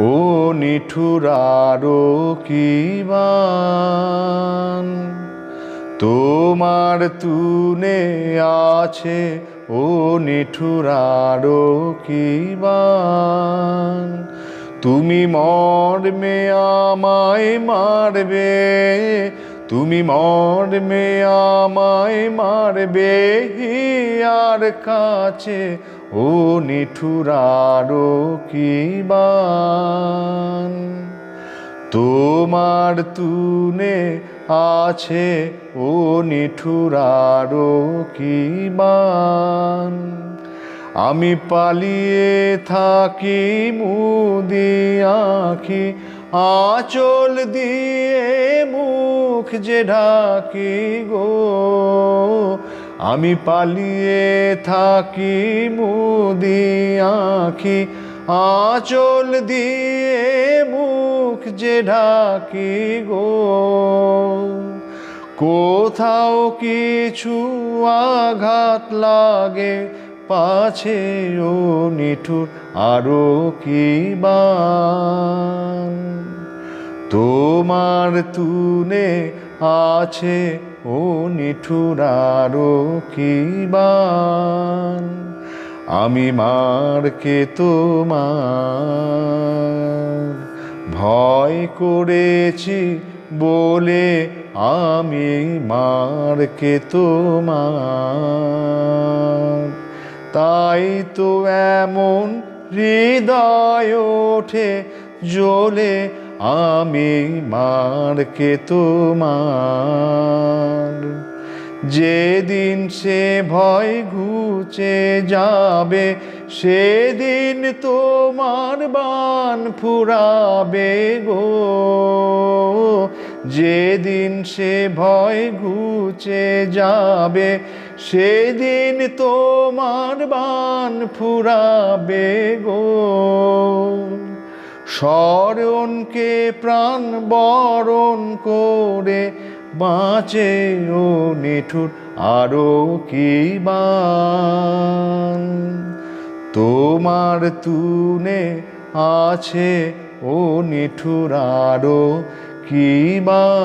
ও নিঠুর আরো কি বান, তোমার তুনে আছে ও নিঠুর আরো কি বান। তুমি মর্মে আমায় মারবে, তুমি মর্মে আমায় মারবে হিয়ার কাছে ও নিঠুর আরো কি বান। তোমার তুনে আছে ও নিঠুর আরো কি বান। আমি পালিয়ে থাকি মুদি আঁখি, আঁচল দিয়ে মুখ যে ঢাকি গো। আমি পালিয়ে থাকি মুদি আঁখি, আঁচল দিয়ে মুখ যে ঢাকি গো। কোথাও কিছু আঘাত লাগে পাছে ও নিঠুর আরো কি বান। তোমার তুনে আছে ও নিঠুর আরো কি বান। আমি মারকে তোমার ভয় করেছি বলে, আমি মারকে তোমার। তাই তো এমন হৃদয় ওঠে জ্বলে, আমি মারকে তোমার। যেদিন সে ভয় ঘুচে যাবে, সেদিন তোমার বান ফুরাবে গো। যেদিন সে ভয় ঘুচে যাবে, সেদিন তোমার বান ফুরাবে গো। স্মরণকে প্রাণ বরণ করে বাঁচে ও নিঠুর আরো কি বান। তোমার তুনে আছে ও নিঠুর আরো কি বান।